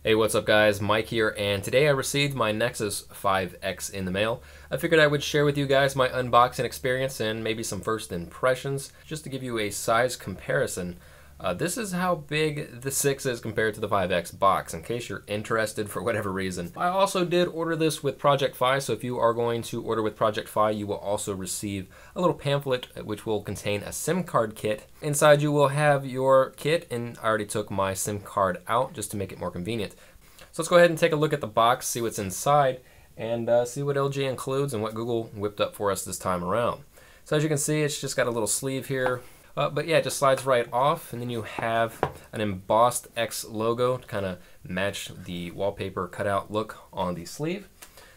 Hey, what's up guys? Mike here, and today I received my Nexus 5X in the mail. I figured I would share with you guys my unboxing experience and maybe some first impressions, just to give you a size comparison. This is how big the 6 is compared to the 5X box, in case you're interested for whatever reason. I also did order this with Project Fi, so if you are going to order with Project Fi, you will also receive a little pamphlet which will contain a SIM card kit. Inside you will have your kit, and I already took my SIM card out just to make it more convenient. So let's go ahead and take a look at the box, see what's inside, and see what LG includes and what Google whipped up for us this time around. So as you can see, it's just got a little sleeve here. But yeah, it just slides right off, and then you have an embossed X logo to kind of match the wallpaper cutout look on the sleeve.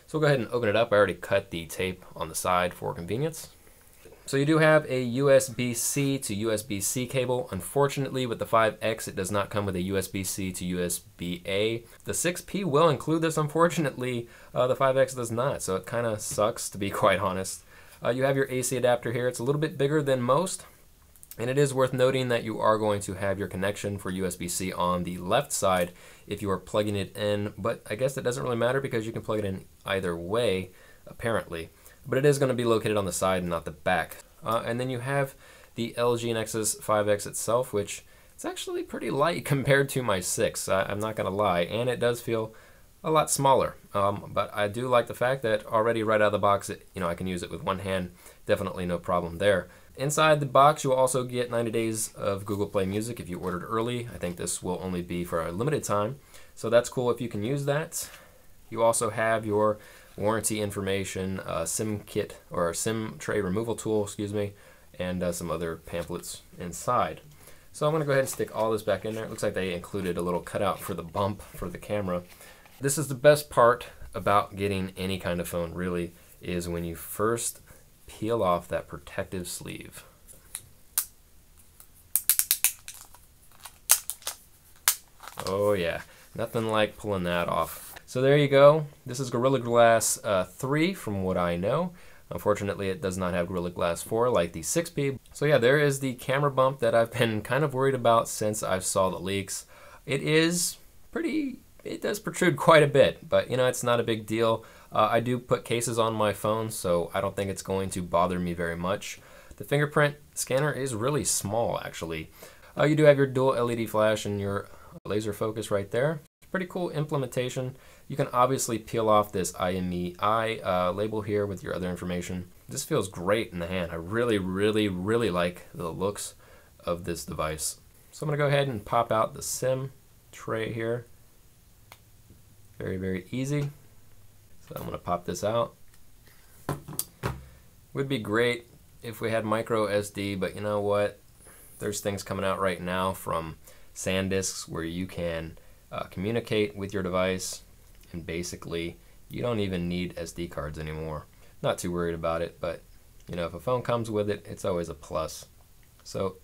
So we'll go ahead and open it up. I already cut the tape on the side for convenience. So you do have a USB-C to Usbc cable. Unfortunately, with the 5X, it does not come with a USB-C to USB-A. The 6P will include this. Unfortunately, the 5X does not, so it kind of sucks, to be quite honest. You have your AC adapter here. It's a little bit bigger than most. And it is worth noting that you are going to have your connection for USB-C on the left side if you are plugging it in, but I guess that doesn't really matter because you can plug it in either way, apparently. But it is going to be located on the side and not the back. And then you have the LG Nexus 5X itself, which it's actually pretty light compared to my 6, I'm not going to lie, and it does feel a lot smaller. But I do like the fact that already right out of the box, I can use it with one hand, definitely no problem there. Inside the box, you will also get 90 days of Google Play Music if you ordered early. I think this will only be for a limited time, so that's cool if you can use that. You also have your warranty information, SIM kit, or SIM tray removal tool, excuse me, and some other pamphlets inside. So I'm going to go ahead and stick all this back in there. It looks like they included a little cutout for the bump for the camera. This is the best part about getting any kind of phone, really, is when you first peel off that protective sleeve. Oh yeah, nothing like pulling that off. So there you go. This is Gorilla Glass 3 from what I know. Unfortunately, it does not have Gorilla Glass 4 like the 6P. So yeah, there is the camera bump that I've been kind of worried about since I saw the leaks. It does protrude quite a bit, but it's not a big deal. I do put cases on my phone, so I don't think it's going to bother me very much. The fingerprint scanner is really small, actually. You do have your dual LED flash and your laser focus right there. Pretty cool implementation. You can obviously peel off this IMEI label here with your other information. This feels great in the hand. I really, really, really like the looks of this device. So I'm going to go ahead and pop out the SIM tray here. Very, very easy. So I'm going to pop this out. Would be great if we had micro SD, but you know what? There's things coming out right now from SanDisks where you can communicate with your device, and basically you don't even need SD cards anymore. Not too worried about it, but if a phone comes with it, it's always a plus. So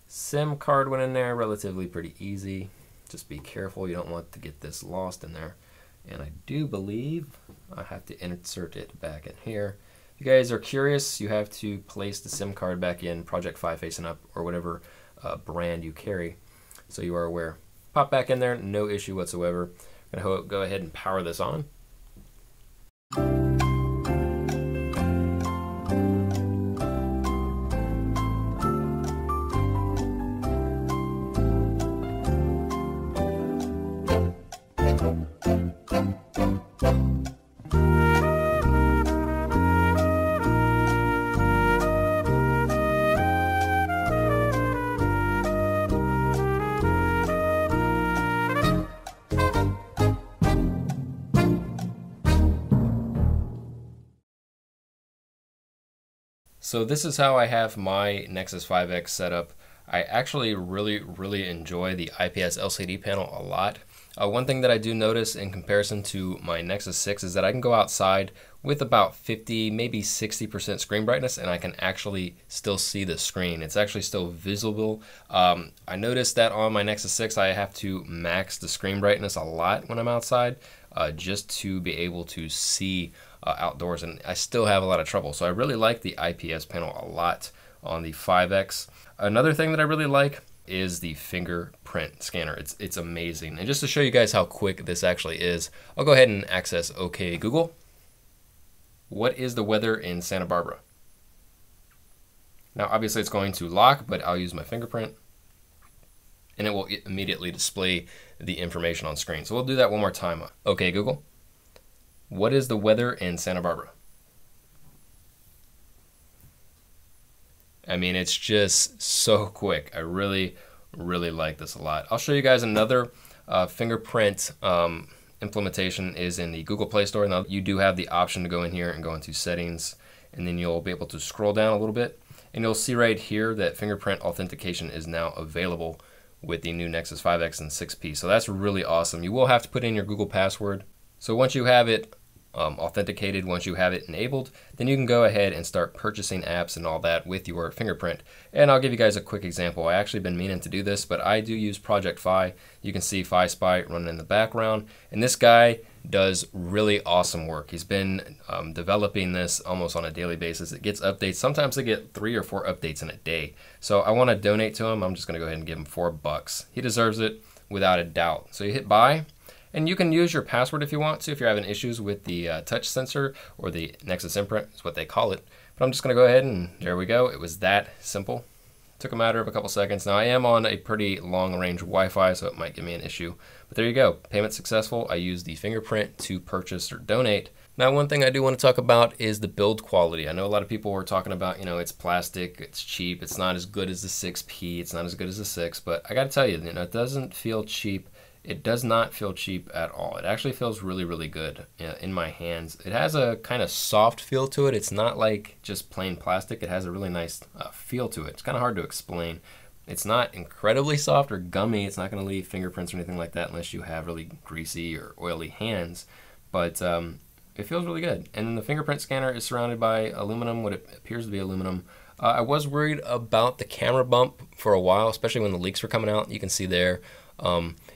SIM card went in there, relatively pretty easy. Just be careful, you don't want to get this lost in there. And I do believe I have to insert it back in here. If you guys are curious, you have to place the SIM card back in Project Fi facing up or whatever brand you carry, so you are aware. Pop back in there, no issue whatsoever. I'm going to go ahead and power this on. So this is how I have my Nexus 5X set up. I actually really enjoy the IPS LCD panel a lot. One thing that I do notice in comparison to my Nexus 6 is that I can go outside with about 50, maybe 60% screen brightness, and I can actually still see the screen. It's actually still visible. I noticed that on my Nexus 6 I have to max the screen brightness a lot when I'm outside just to be able to see outdoors, and I still have a lot of trouble. So I really like the IPS panel a lot on the 5X. Another thing that I really like is the fingerprint scanner. It's amazing. And just to show you guys how quick this actually is, I'll go ahead and access OK Google. What is the weather in Santa Barbara? Now obviously it's going to lock, but I'll use my fingerprint and it will immediately display the information on screen. So we'll do that one more time. OK Google, what is the weather in Santa Barbara? I mean, it's just so quick. I really like this a lot. I'll show you guys another fingerprint implementation is in the Google Play Store. Now you do have the option to go in here and go into settings, and then you'll be able to scroll down a little bit and you'll see right here that fingerprint authentication is now available with the new Nexus 5X and 6P. So that's really awesome. You will have to put in your Google password. So once you have it authenticated, once you have it enabled, then you can go ahead and start purchasing apps and all that with your fingerprint. And I'll give you guys a quick example. I actually been meaning to do this, but I do use Project Fi. You can see Fi Spy running in the background, and this guy does really awesome work. He's been developing this almost on a daily basis. It gets updates. Sometimes they get 3 or 4 updates in a day. So I want to donate to him. I'm just going to go ahead and give him $4. He deserves it without a doubt. So you hit buy. And you can use your password if you want to, if you're having issues with the touch sensor or the Nexus imprint, is what they call it. But I'm just going to go ahead and there we go. It was that simple. Took a matter of a couple seconds. Now I am on a pretty long range Wi-Fi, so it might give me an issue. But there you go. Payment successful. I used the fingerprint to purchase or donate. Now one thing I do want to talk about is the build quality. I know a lot of people were talking about, it's plastic, it's cheap, it's not as good as the 6P, it's not as good as the 6, but I got to tell you, it doesn't feel cheap. It does not feel cheap at all. It actually feels really good in my hands. It has a kind of soft feel to it. It's not like just plain plastic. It has a really nice feel to it. It's kind of hard to explain. It's not incredibly soft or gummy. It's not going to leave fingerprints or anything like that unless you have really greasy or oily hands. But it feels really good. And then the fingerprint scanner is surrounded by aluminum, what it appears to be aluminum. I was worried about the camera bump for a while, especially when the leaks were coming out. You can see there.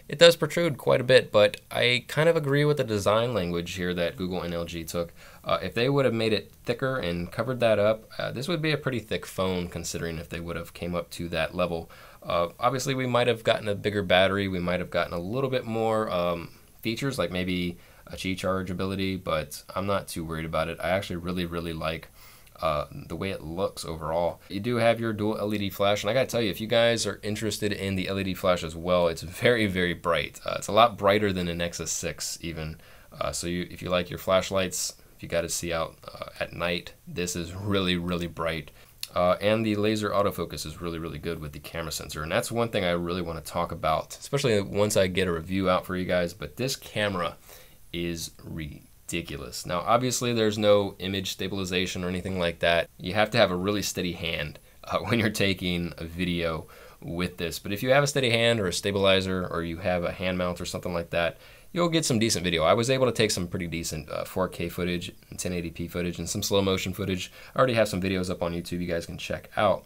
It does protrude quite a bit, but I kind of agree with the design language here that Google and LG took. If they would have made it thicker and covered that up, this would be a pretty thick phone considering if they would have came up to that level. Obviously, we might have gotten a bigger battery. We might have gotten a little bit more features, like maybe a Qi charge ability, but I'm not too worried about it. I actually really like the way it looks overall. You do have your dual LED flash, and I gotta tell you, if you guys are interested in the LED flash as well, it's very bright. It's a lot brighter than the Nexus 6 even. So if you like your flashlights, if you got to see out at night, this is really bright. And the laser autofocus is really good with the camera sensor, and that's one thing I really want to talk about, especially once I get a review out for you guys. But this camera is ridiculous. Now obviously there's no image stabilization or anything like that. You have to have a really steady hand when you're taking a video with this, but if you have a steady hand or a stabilizer, or you have a hand mount or something like that, you'll get some decent video. I was able to take some pretty decent 4K footage and 1080p footage and some slow motion footage. I already have some videos up on YouTube you guys can check out,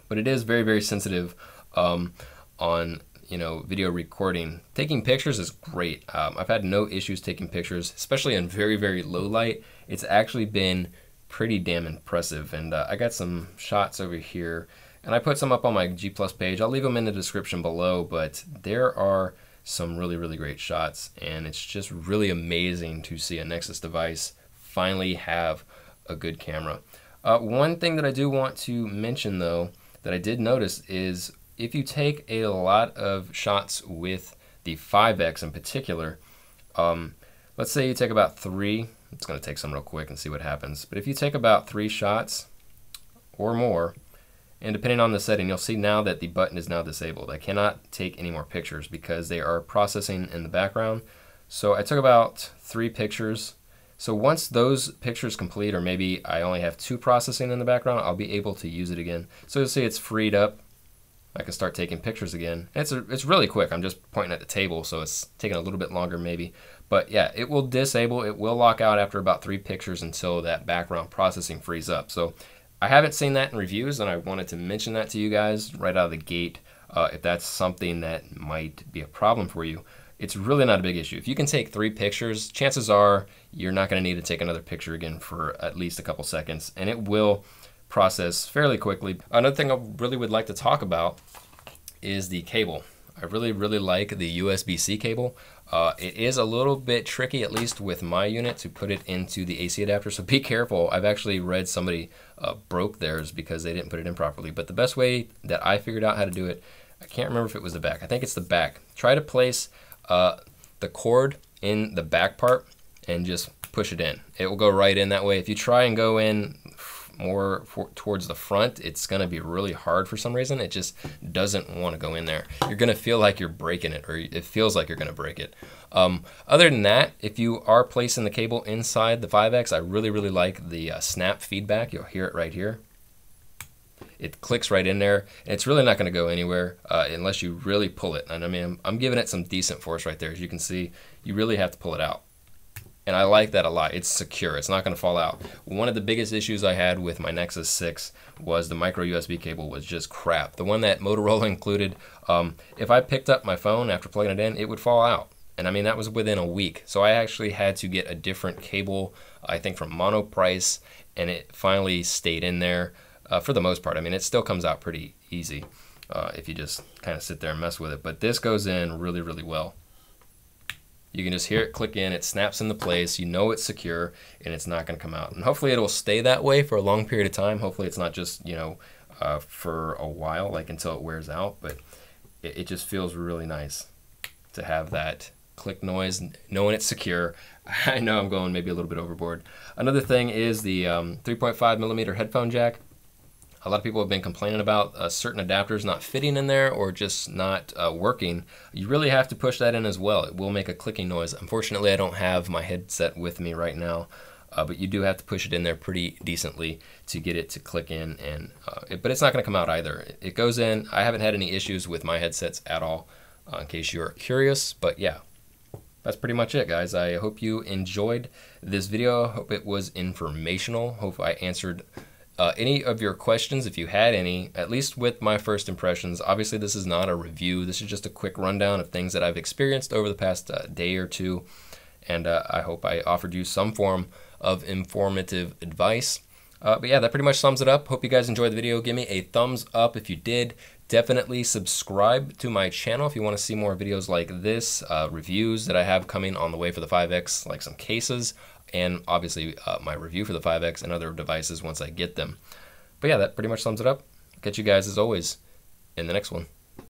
but it is very sensitive on video recording. Taking pictures is great. I've had no issues taking pictures, especially in very low light. It's actually been pretty damn impressive, and I got some shots over here, and I put some up on my G+ page. I'll leave them in the description below, but there are some really great shots, and it's just really amazing to see a Nexus device finally have a good camera. One thing that I do want to mention though, that I did notice, is if you take a lot of shots with the 5X in particular, let's say you take about 3, it's going to take some real quick and see what happens, but if you take about 3 shots or more, and depending on the setting, you'll see now that the button is now disabled. I cannot take any more pictures because they are processing in the background. So I took about 3 pictures. So once those pictures complete, or maybe I only have 2 processing in the background, I'll be able to use it again. So you'll see it's freed up. I can start taking pictures again. It's really quick. I'm just pointing at the table, so it's taking a little bit longer maybe. But yeah, it will disable, it will lock out after about 3 pictures until that background processing frees up. So I haven't seen that in reviews, and I wanted to mention that to you guys right out of the gate. If that's something that might be a problem for you, it's really not a big issue. If you can take 3 pictures, chances are you're not going to need to take another picture again for at least a couple seconds, and it will process fairly quickly. Another thing I really would like to talk about is the cable. I really like the USB-C cable. It is a little bit tricky, at least with my unit, to put it into the AC adapter, so be careful. I've actually read somebody broke theirs because they didn't put it in properly. But the best way that I figured out how to do it, I can't remember if it was the back. I think it's the back. Try to place the cord in the back part and just push it in. It will go right in that way. If you try and go in more towards the front, it's going to be really hard for some reason. It just doesn't want to go in there. You're going to feel like you're breaking it, or it feels like you're going to break it. Other than that, if you are placing the cable inside the 5X, I really like the snap feedback. You'll hear it right here. It clicks right in there, and it's really not going to go anywhere unless you really pull it. And I mean, I'm giving it some decent force right there. As you can see, you really have to pull it out. And I like that a lot. It's secure. It's not going to fall out. One of the biggest issues I had with my Nexus 6 was the micro USB cable was just crap. The one that Motorola included, if I picked up my phone after plugging it in, it would fall out. And I mean, that was within a week. So I actually had to get a different cable, I think from Monoprice, and it finally stayed in there for the most part. I mean, it still comes out pretty easy if you just kind of sit there and mess with it. But this goes in really well. You can just hear it click in, it snaps into place, you know it's secure, and it's not going to come out. And hopefully it'll stay that way for a long period of time. Hopefully it's not just, you know, for a while, like until it wears out, but it just feels really nice to have that click noise, knowing it's secure. I know I'm going maybe a little bit overboard. Another thing is the 3.5mm headphone jack. A lot of people have been complaining about certain adapters not fitting in there or just not working. You really have to push that in as well. It will make a clicking noise. Unfortunately, I don't have my headset with me right now, but you do have to push it in there pretty decently to get it to click in. And but it's not going to come out either. It goes in. I haven't had any issues with my headsets at all, in case you're curious. But yeah, that's pretty much it, guys. I hope you enjoyed this video. I hope it was informational. Hope I answered any of your questions, if you had any, at least with my first impressions. Obviously, this is not a review. This is just a quick rundown of things that I've experienced over the past day or two. And I hope I offered you some form of informative advice. But yeah, that pretty much sums it up. Hope you guys enjoyed the video. Give me a thumbs up if you did. Definitely subscribe to my channel if you want to see more videos like this, reviews that I have coming on the way for the 5X, like some cases, and obviously my review for the 5X and other devices once I get them. But yeah, that pretty much sums it up. Catch you guys as always in the next one.